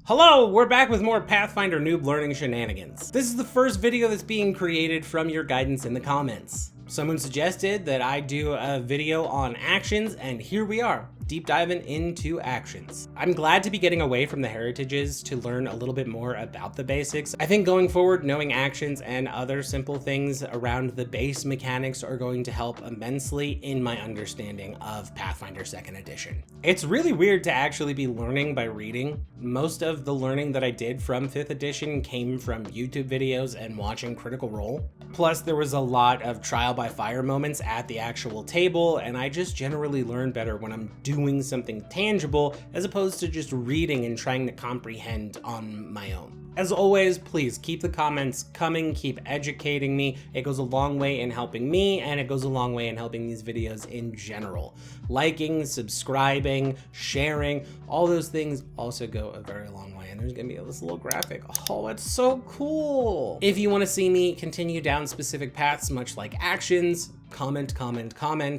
Hello, we're back with more Pathfinder Noob learning shenanigans. This is the first video that's being created from your guidance in the comments. Someone suggested that I do a video on actions, and here we are, deep diving into actions. I'm glad to be getting away from the heritages to learn a little bit more about the basics. I think going forward, knowing actions and other simple things around the base mechanics are going to help immensely in my understanding of Pathfinder 2nd Edition. It's really weird to actually be learning by reading. Most of the learning that I did from 5th edition came from YouTube videos and watching Critical Role. Plus, there was a lot of trial by fire moments at the actual table, and I just generally learn better when I'm doing something tangible as opposed to just reading and trying to comprehend on my own. As always, please keep the comments coming, keep educating me. It goes a long way in helping me, and it goes a long way in helping these videos in general. Liking, subscribing, sharing, all those things also go a very long way. And there's gonna be this little graphic. Oh, it's so cool. If you wanna see me continue down specific paths, much like actions, comment,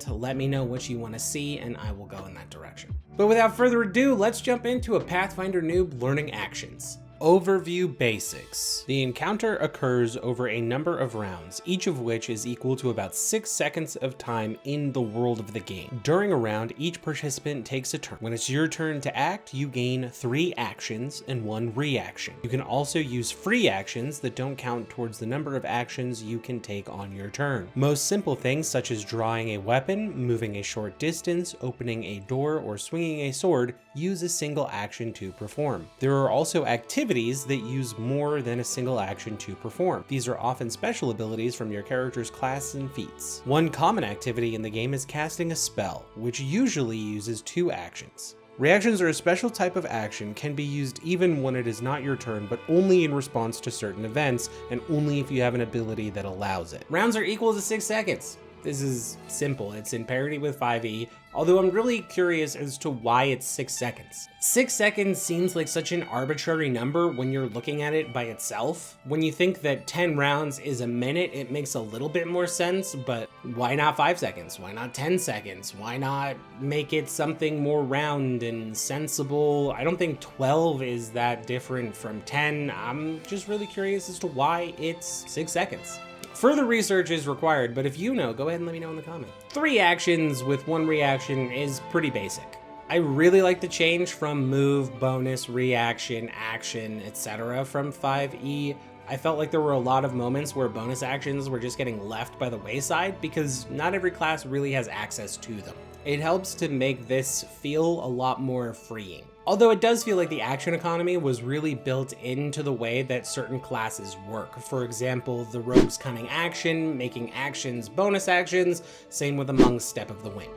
let me know what you wanna see, and I will go in that direction. But without further ado, let's jump into a Pathfinder Noob learning actions. Overview basics. The encounter occurs over a number of rounds, each of which is equal to about 6 seconds of time in the world of the game. During a round, each participant takes a turn. When it's your turn to act, you gain 3 actions and 1 reaction. You can also use free actions that don't count towards the number of actions you can take on your turn. Most simple things such as drawing a weapon, moving a short distance, opening a door, or swinging a sword use a single action to perform. There are also activities that use more than a single action to perform. These are often special abilities from your character's class and feats. One common activity in the game is casting a spell, which usually uses 2 actions. Reactions are a special type of action, can be used even when it is not your turn, but only in response to certain events, and only if you have an ability that allows it. Rounds are equal to 6 seconds. This is simple, it's in parity with 5e, although I'm really curious as to why it's 6 seconds. 6 seconds seems like such an arbitrary number when you're looking at it by itself. When you think that 10 rounds is a minute, it makes a little bit more sense, but why not 5 seconds? Why not 10 seconds? Why not make it something more round and sensible? I don't think 12 is that different from 10. I'm just really curious as to why it's 6 seconds. Further research is required, but if you know, go ahead and let me know in the comments. 3 actions with 1 reaction is pretty basic. I really like the change from move, bonus, reaction, action, etc. from 5e. I felt like there were a lot of moments where bonus actions were just getting left by the wayside because not every class really has access to them. It helps to make this feel a lot more freeing. Although it does feel like the action economy was really built into the way that certain classes work. For example, the rogue's cunning action, making actions bonus actions, same with the monk's step of the wind.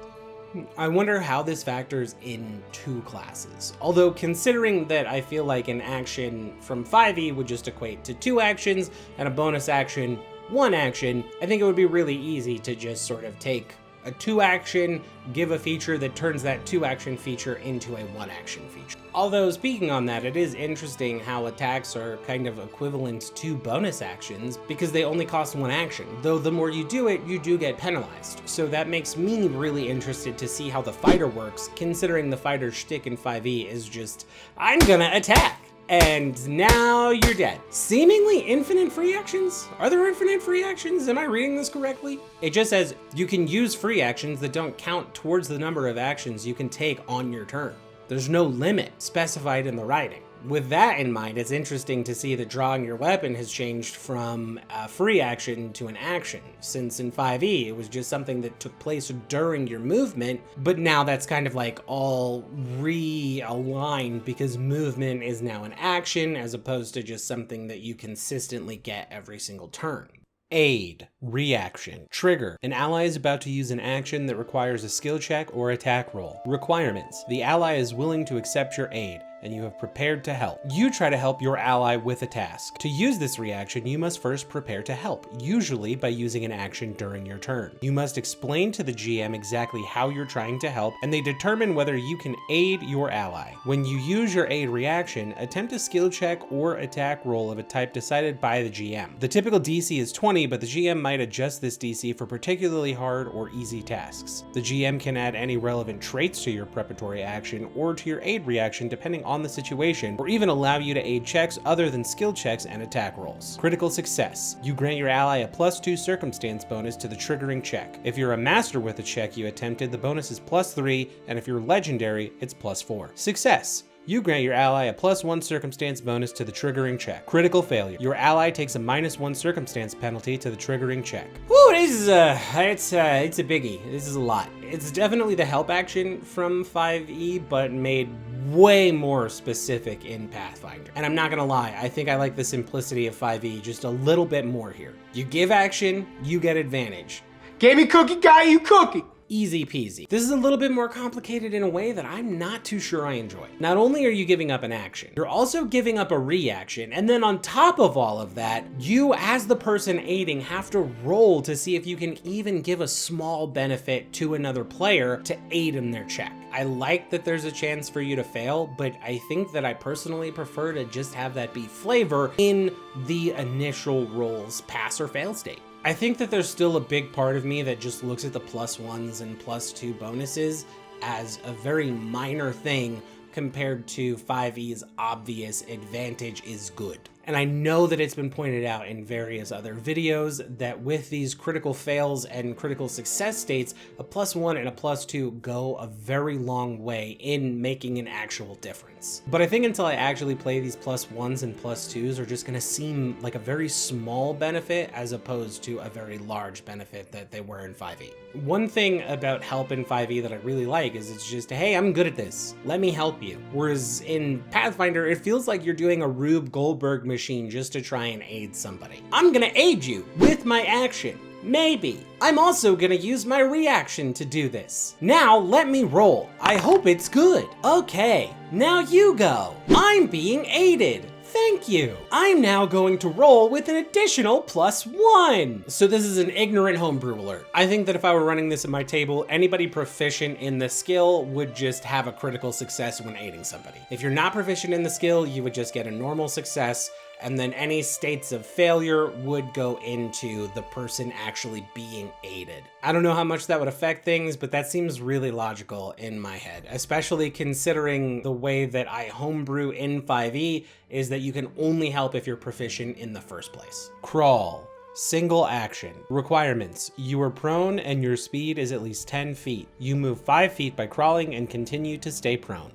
I wonder how this factors in 2 classes. Although considering that I feel like an action from 5e would just equate to 2 actions and a bonus action 1 action, I think it would be really easy to just sort of take a 2 action, give a feature that turns that 2 action feature into a 1 action feature. Although speaking on that, it is interesting how attacks are kind of equivalent to bonus actions because they only cost 1 action, though the more you do it, you do get penalized. So that makes me really interested to see how the fighter works, considering the fighter shtick in 5e is just, I'm gonna attack! And now you're dead. Seemingly infinite free actions? Are there infinite free actions? Am I reading this correctly? It just says you can use free actions that don't count towards the number of actions you can take on your turn. There's no limit specified in the writing. With that in mind, it's interesting to see that drawing your weapon has changed from a free action to an action, since in 5e it was just something that took place during your movement, but now that's kind of like all realigned because movement is now an action as opposed to just something that you consistently get every single turn. Aid. Reaction. Trigger. An ally is about to use an action that requires a skill check or attack roll. Requirements. The ally is willing to accept your aid, and you have prepared to help. You try to help your ally with a task. To use this reaction, you must first prepare to help, usually by using an action during your turn. You must explain to the GM exactly how you're trying to help, and they determine whether you can aid your ally. When you use your aid reaction, attempt a skill check or attack roll of a type decided by the GM. The typical DC is 20, but the GM might adjust this DC for particularly hard or easy tasks. The GM can add any relevant traits to your preparatory action or to your aid reaction depending on the situation, or even allow you to aid checks other than skill checks and attack rolls. Critical success. You grant your ally a +2 circumstance bonus to the triggering check. If you're a master with a check you attempted, the bonus is +3, and if you're legendary, it's +4. Success. You grant your ally a +1 circumstance bonus to the triggering check. Critical failure. Your ally takes a -1 circumstance penalty to the triggering check. Woo, this is it's a biggie. This is a lot. It's definitely the help action from 5e, but made way more specific in Pathfinder. And I'm not gonna lie, I think I like the simplicity of 5e just a little bit more here. You give action, you get advantage. Gave me cookie, got you cookie. Easy peasy. This is a little bit more complicated in a way that I'm not too sure I enjoy. Not only are you giving up an action, you're also giving up a reaction, and then on top of all of that, you as the person aiding have to roll to see if you can even give a small benefit to another player to aid in their check. I like that there's a chance for you to fail, but I think that I personally prefer to just have that be flavor in the initial roll's pass or fail state. I think that there's still a big part of me that just looks at the +1s and +2 bonuses as a very minor thing compared to 5e's obvious advantage is good. And I know that it's been pointed out in various other videos that with these critical fails and critical success states, a +1 and a +2 go a very long way in making an actual difference. But I think until I actually play these +1s and +2s are just gonna seem like a very small benefit as opposed to a very large benefit that they were in 5e. One thing about help in 5e that I really like is it's just, hey, I'm good at this. Let me help you. Whereas in Pathfinder, it feels like you're doing a Rube Goldberg machine just to try and aid somebody. I'm gonna aid you with my action. Maybe. I'm also gonna use my reaction to do this. Now let me roll. I hope it's good. Okay, now you go. I'm being aided. Thank you. I'm now going to roll with an additional +1. So this is an ignorant homebrew alert. I think that if I were running this at my table, anybody proficient in the skill would just have a critical success when aiding somebody. If you're not proficient in the skill, you would just get a normal success, and then any states of failure would go into the person actually being aided. I don't know how much that would affect things, but that seems really logical in my head, especially considering the way that I homebrew in 5e is that you can only help if you're proficient in the first place. Crawl. Single action. Requirements. You are prone and your speed is at least 10 feet. You move 5 feet by crawling and continue to stay prone.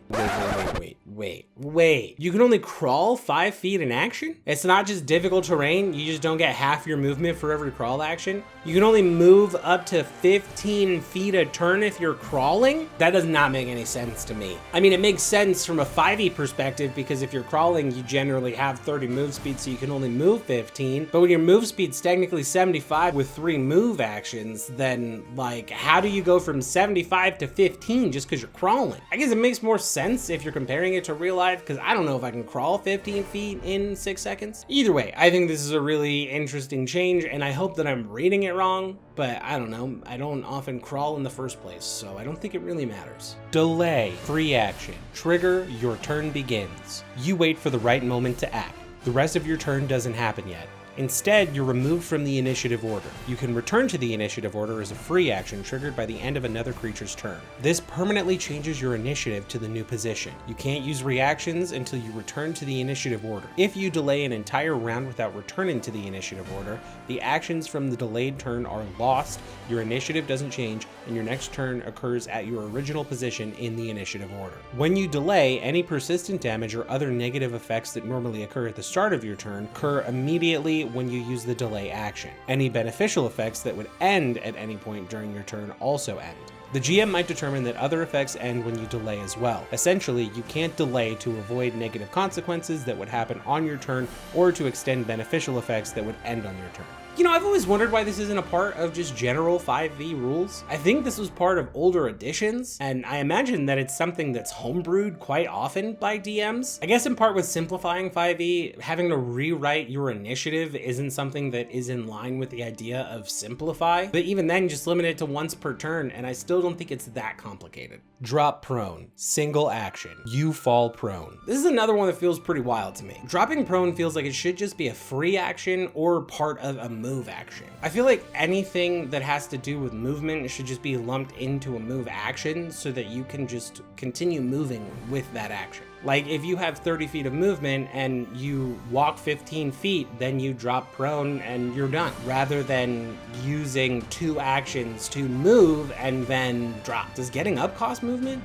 Wait. You can only crawl 5 feet in action? It's not just difficult terrain, you just don't get half your movement for every crawl action? You can only move up to 15 feet a turn if you're crawling? That does not make any sense to me. I mean, it makes sense from a 5e perspective because if you're crawling, you generally have 30 move speed, so you can only move 15. But when your move speed's technically 75 with 3 move actions, then like, how do you go from 75 to 15 just because you're crawling? I guess it makes more sense if you're comparing it to real life, because I don't know if I can crawl 15 feet in 6 seconds. Either way, I think this is a really interesting change, and I hope that I'm reading it wrong, but I don't know. I don't often crawl in the first place, so I don't think it really matters. Delay. Free action. Trigger, your turn begins. You wait for the right moment to act. The rest of your turn doesn't happen yet. Instead, you're removed from the initiative order. You can return to the initiative order as a free action triggered by the end of another creature's turn. This permanently changes your initiative to the new position. You can't use reactions until you return to the initiative order. If you delay an entire round without returning to the initiative order, the actions from the delayed turn are lost, your initiative doesn't change, and your next turn occurs at your original position in the initiative order. When you delay, any persistent damage or other negative effects that normally occur at the start of your turn occur immediately when you use the delay action. Any beneficial effects that would end at any point during your turn also end. The GM might determine that other effects end when you delay as well. Essentially, you can't delay to avoid negative consequences that would happen on your turn or to extend beneficial effects that would end on your turn. You know, I've always wondered why this isn't a part of just general 5e rules. I think this was part of older editions, and I imagine that it's something that's homebrewed quite often by DMs. I guess in part with simplifying 5e, having to rewrite your initiative isn't something that is in line with the idea of simplify, but even then just limit it to once per turn, and I still don't think it's that complicated. Drop prone. Single action. You fall prone. This is another one that feels pretty wild to me. Dropping prone feels like it should just be a free action or part of a move action. I feel like anything that has to do with movement should just be lumped into a move action so that you can just continue moving with that action. Like if you have 30 feet of movement and you walk 15 feet, then you drop prone and you're done, rather than using 2 actions to move and then drop. Does getting up cost movement?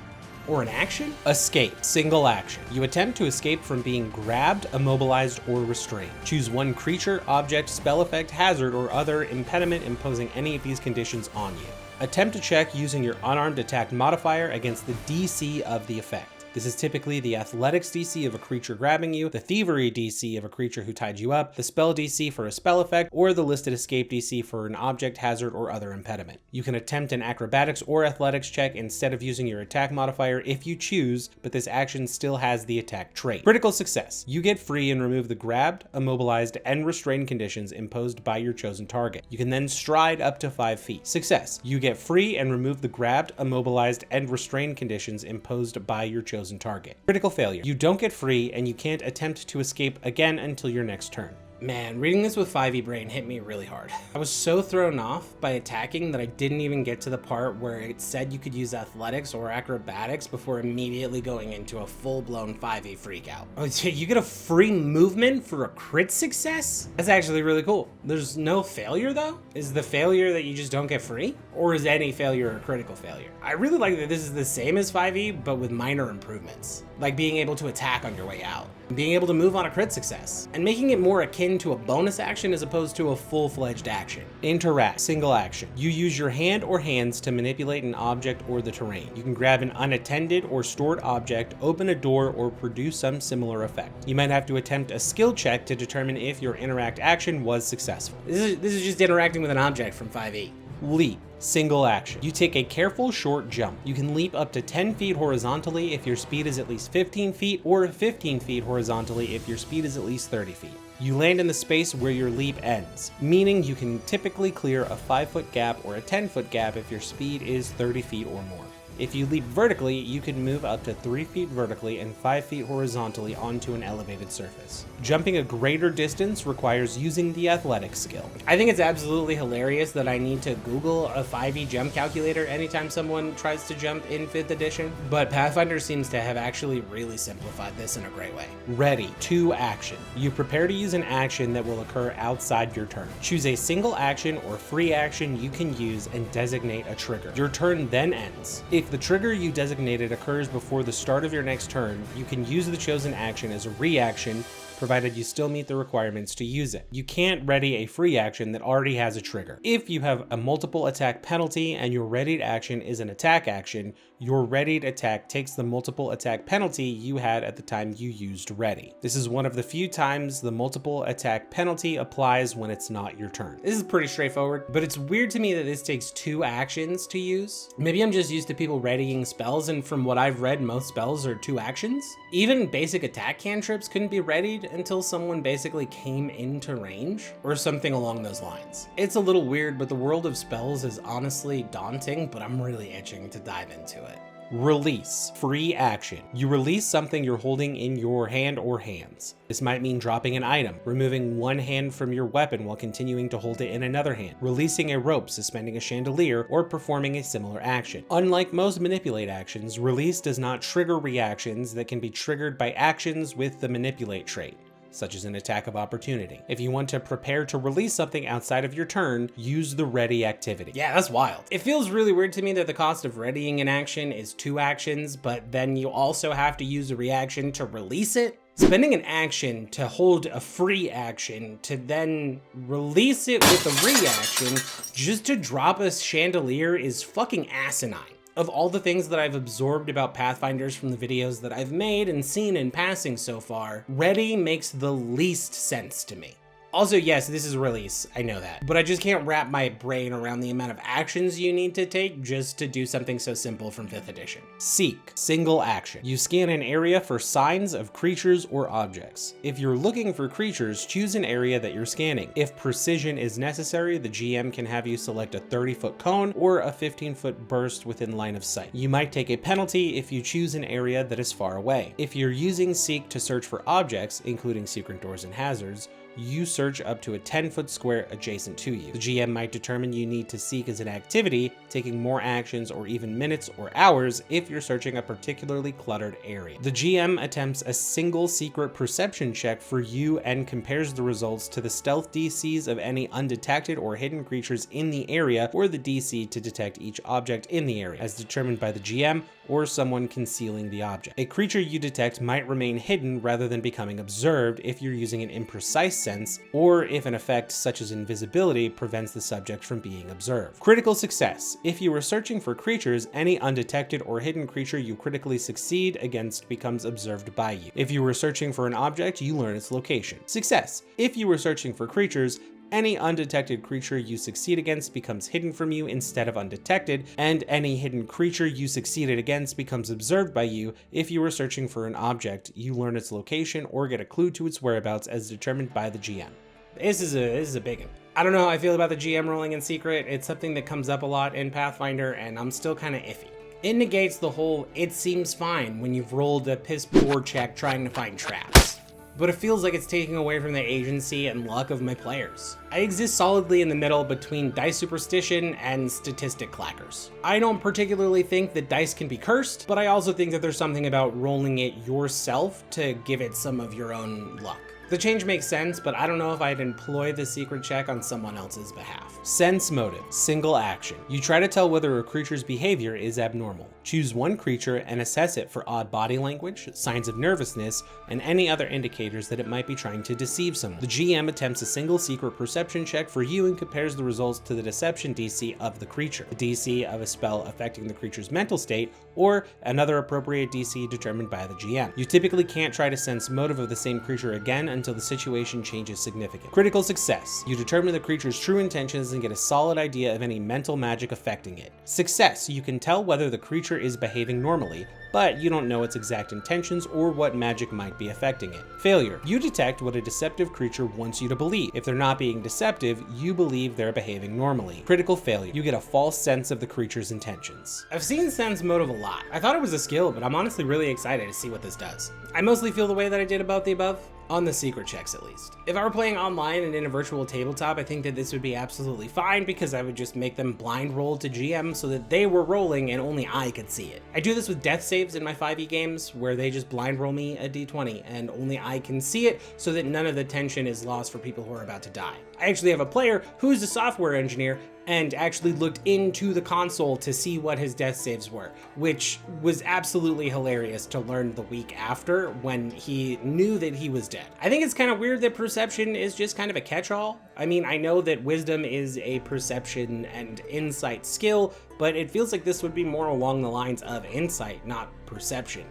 Or an action? Escape, single action. You attempt to escape from being grabbed, immobilized, or restrained. Choose one creature, object, spell effect, hazard, or other impediment imposing any of these conditions on you. Attempt a check using your unarmed attack modifier against the DC of the effect. This is typically the athletics DC of a creature grabbing you, the thievery DC of a creature who tied you up, the spell DC for a spell effect, or the listed escape DC for an object, hazard, or other impediment. You can attempt an acrobatics or athletics check instead of using your attack modifier if you choose, but this action still has the attack trait. Critical success. You get free and remove the grabbed, immobilized, and restrained conditions imposed by your chosen target. You can then stride up to 5 feet. Success. You get free and remove the grabbed, immobilized, and restrained conditions imposed by your chosen target. Critical failure. You don't get free and you can't attempt to escape again until your next turn. Man, reading this with 5e brain hit me really hard. I was so thrown off by attacking that I didn't even get to the part where it said you could use athletics or acrobatics before immediately going into a full-blown 5e freakout. Oh, you get a free movement for a crit success? That's actually really cool. There's no failure though? Is the failure that you just don't get free? Or is any failure a critical failure? I really like that this is the same as 5e, but with minor improvements. Like being able to attack on your way out, being able to move on a crit success, and making it more akin to a bonus action as opposed to a full-fledged action. Interact, single action. You use your hand or hands to manipulate an object or the terrain. You can grab an unattended or stored object, open a door, or produce some similar effect. You might have to attempt a skill check to determine if your interact action was successful. This is just interacting with an object from 5e. Leap, single action. You take a careful short jump. You can leap up to 10 feet horizontally if your speed is at least 15 feet, or 15 feet horizontally if your speed is at least 30 feet. You land in the space where your leap ends, meaning you can typically clear a 5-foot gap or a 10-foot gap if your speed is 30 feet or more. If you leap vertically, you can move up to 3 feet vertically and 5 feet horizontally onto an elevated surface. Jumping a greater distance requires using the athletics skill. I think it's absolutely hilarious that I need to Google a 5e jump calculator anytime someone tries to jump in 5th edition, but Pathfinder seems to have actually really simplified this in a great way. Ready, 2 action. You prepare to use an action that will occur outside your turn. Choose a single action or free action you can use and designate a trigger. Your turn then ends. If the trigger you designated occurs before the start of your next turn, you can use the chosen action as a reaction, provided you still meet the requirements to use it. You can't ready a free action that already has a trigger. If you have a multiple attack penalty and your readied action is an attack action, your readied attack takes the multiple attack penalty you had at the time you used ready. This is one of the few times the multiple attack penalty applies when it's not your turn. This is pretty straightforward, but it's weird to me that this takes 2 actions to use. Maybe I'm just used to people readying spells, and from what I've read, most spells are 2 actions. Even basic attack cantrips couldn't be readied until someone basically came into range, or something along those lines. It's a little weird, but the world of spells is honestly daunting, but I'm really itching to dive into it. Release, free action. You release something you're holding in your hand or hands. This might mean dropping an item, removing one hand from your weapon while continuing to hold it in another hand, releasing a rope, suspending a chandelier, or performing a similar action. Unlike most manipulate actions, release does not trigger reactions that can be triggered by actions with the manipulate trait, such as an attack of opportunity. If you want to prepare to release something outside of your turn, use the ready activity. Yeah, that's wild. It feels really weird to me that the cost of readying an action is 2 actions, but then you also have to use a reaction to release it. Spending an action to hold a free action to then release it with a reaction just to drop a chandelier is fucking asinine. Of all the things that I've absorbed about Pathfinders from the videos that I've made and seen in passing so far, ready makes the least sense to me. Also, yes, this is release, I know that, but I just can't wrap my brain around the amount of actions you need to take just to do something so simple from 5th edition. Seek, single action. You scan an area for signs of creatures or objects. If you're looking for creatures, choose an area that you're scanning. If precision is necessary, the GM can have you select a 30-foot cone or a 15-foot burst within line of sight. You might take a penalty if you choose an area that is far away. If you're using Seek to search for objects, including secret doors and hazards, you search up to a 10-foot square adjacent to you. The GM might determine you need to seek as an activity, taking more actions or even minutes or hours if you're searching a particularly cluttered area. The GM attempts a single secret perception check for you and compares the results to the stealth DCs of any undetected or hidden creatures in the area, or the DC to detect each object in the area, as determined by the GM or someone concealing the object. A creature you detect might remain hidden rather than becoming observed if you're using an imprecise sense, or if an effect such as invisibility prevents the subject from being observed. Critical success. If you are searching for creatures, any undetected or hidden creature you critically succeed against becomes observed by you. If you were searching for an object, you learn its location. Success. If you were searching for creatures, any undetected creature you succeed against becomes hidden from you instead of undetected, and any hidden creature you succeeded against becomes observed by you. If you were searching for an object, you learn its location or get a clue to its whereabouts as determined by the GM. This is a big one. I don't know how I feel about the GM rolling in secret. It's something that comes up a lot in Pathfinder, and I'm still kind of iffy. It negates the whole "it seems fine" when you've rolled a piss poor check trying to find traps. But it feels like it's taking away from the agency and luck of my players. I exist solidly in the middle between dice superstition and statistic clackers. I don't particularly think that dice can be cursed, but I also think that there's something about rolling it yourself to give it some of your own luck. The change makes sense, but I don't know if I'd employ the secret check on someone else's behalf. Sense motive, single action. You try to tell whether a creature's behavior is abnormal. Choose one creature and assess it for odd body language, signs of nervousness, and any other indicators that it might be trying to deceive someone. The GM attempts a single secret perception check for you and compares the results to the deception DC of the creature, the DC of a spell affecting the creature's mental state, or another appropriate DC determined by the GM. You typically can't try to sense motive of the same creature again until the situation changes significantly. Critical success. You determine the creature's true intentions and get a solid idea of any mental magic affecting it. Success. You can tell whether the creature is behaving normally, but you don't know its exact intentions or what magic might be affecting it. Failure. You detect what a deceptive creature wants you to believe. If they're not being deceptive, you believe they're behaving normally. Critical failure. You get a false sense of the creature's intentions. I've seen sense motive a lot. I thought it was a skill, but I'm honestly really excited to see what this does. I mostly feel the way that I did about the above. On the secret checks at least. If I were playing online and in a virtual tabletop, I think that this would be absolutely fine because I would just make them blind roll to GM so that they were rolling and only I could see it. I do this with death saves in my 5e games where they just blind roll me a d20 and only I can see it so that none of the tension is lost for people who are about to die. I actually have a player who's a software engineer and actually looked into the console to see what his death saves were, which was absolutely hilarious to learn the week after when he knew that he was dead. I think it's kind of weird that perception is just kind of a catch-all. I mean, I know that wisdom is a perception and insight skill, but it feels like this would be more along the lines of insight, not perception.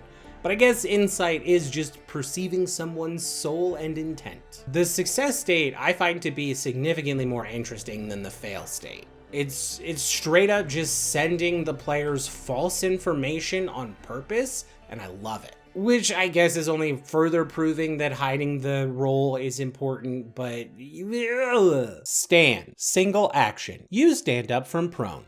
But I guess insight is just perceiving someone's soul and intent. The success state I find to be significantly more interesting than the fail state. It's straight up just sending the players false information on purpose, and I love it. Which I guess is only further proving that hiding the roll is important, but... Stand. Single action. You stand up from prone.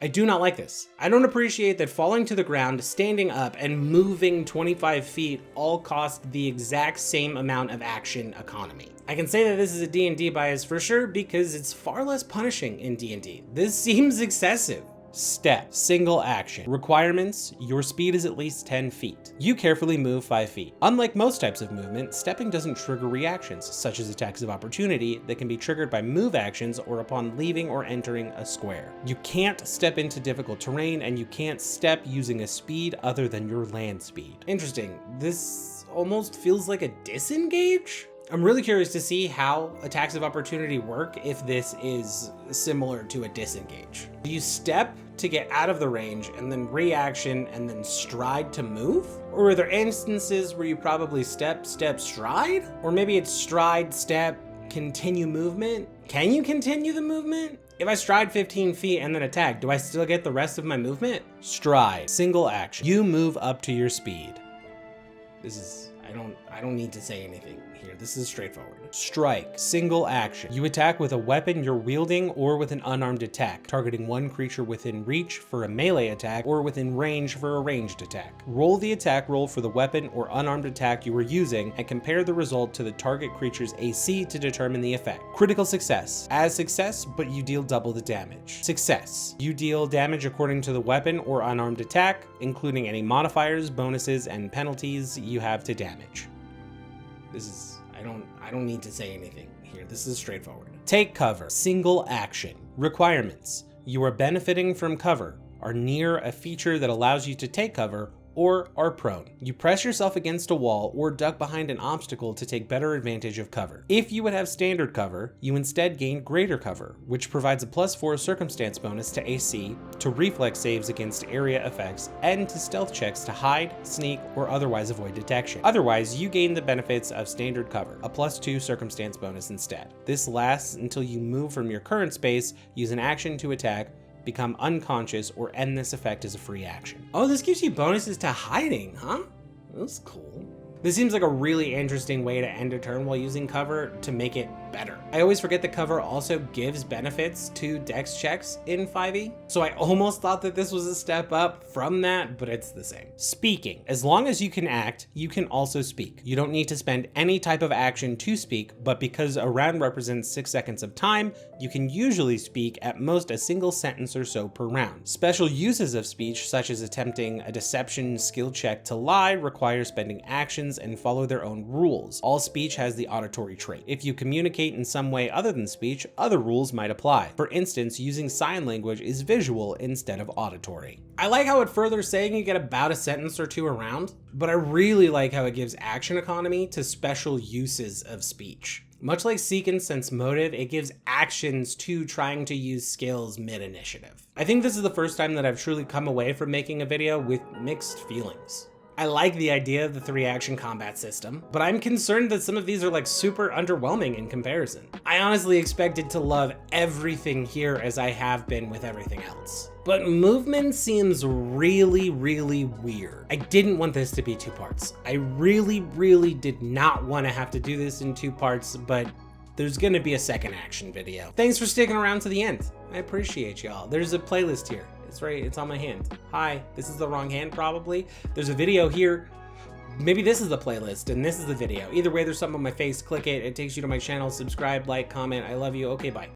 I do not like this. I don't appreciate that falling to the ground, standing up, and moving 25 feet all cost the exact same amount of action economy. I can say that this is a D&D bias for sure because it's far less punishing in D&D. This seems excessive. Step. Single action. Requirements. Your speed is at least 10 feet. You carefully move 5 feet. Unlike most types of movement, stepping doesn't trigger reactions, such as attacks of opportunity that can be triggered by move actions or upon leaving or entering a square. You can't step into difficult terrain, and you can't step using a speed other than your land speed. Interesting. This almost feels like a disengage? I'm really curious to see how attacks of opportunity work if this is similar to a disengage. Do you step to get out of the range and then reaction and then stride to move? Or are there instances where you probably step, stride? Or maybe it's stride, step, continue movement? Can you continue the movement? If I stride 15 feet and then attack, do I still get the rest of my movement? Stride, single action. You move up to your speed. I don't need to say anything here. This is straightforward. Strike, single action. You attack with a weapon you're wielding or with an unarmed attack, targeting one creature within reach for a melee attack or within range for a ranged attack. Roll the attack roll for the weapon or unarmed attack you are using and compare the result to the target creature's AC to determine the effect. Critical success. As success, but you deal double the damage. Success. You deal damage according to the weapon or unarmed attack, including any modifiers, bonuses, and penalties you have to damage. I don't need to say anything here. This is straightforward. Take cover. Single action. Requirements. You are benefiting from cover, are near a feature that allows you to take cover, or are prone. You press yourself against a wall or duck behind an obstacle to take better advantage of cover. If you would have standard cover, you instead gain greater cover, which provides a +4 circumstance bonus to AC, to reflex saves against area effects, and to stealth checks to hide, sneak, or otherwise avoid detection. Otherwise, you gain the benefits of standard cover, a +2 circumstance bonus instead. This lasts until you move from your current space, use an action to attack, become unconscious, or end this effect as a free action. Oh, this gives you bonuses to hiding, huh? That's cool. This seems like a really interesting way to end a turn while using cover to make it better. I always forget that cover also gives benefits to dex checks in 5e, so I almost thought that this was a step up from that, but it's the same. Speaking. As long as you can act, you can also speak. You don't need to spend any type of action to speak, but because a round represents 6 seconds of time, you can usually speak at most a single sentence or so per round. Special uses of speech, such as attempting a deception skill check to lie, require spending actions and follow their own rules. All speech has the auditory trait. If you communicate in some way other than speech, other rules might apply. For instance, using sign language is visual instead of auditory. I like how it further saying you get about a sentence or two around, but I really like how it gives action economy to special uses of speech. Much like Seek and Sense Motive, it gives actions to trying to use skills mid-initiative. I think this is the first time that I've truly come away from making a video with mixed feelings. I like the idea of the 3-action combat system, but I'm concerned that some of these are like super underwhelming in comparison. I honestly expected to love everything here as I have been with everything else. But movement seems really, really weird. I didn't want this to be 2 parts. I really did not want to have to do this in 2 parts, but there's gonna be a second action video. Thanks for sticking around to the end. I appreciate y'all. There's a playlist here. It's right, it's on my hand. Hi, this is the wrong hand probably. There's a video here. Maybe this is the playlist and this is the video. Either way, there's something on my face. Click it, it takes you to my channel. Subscribe, like, comment. I love you. Okay, bye.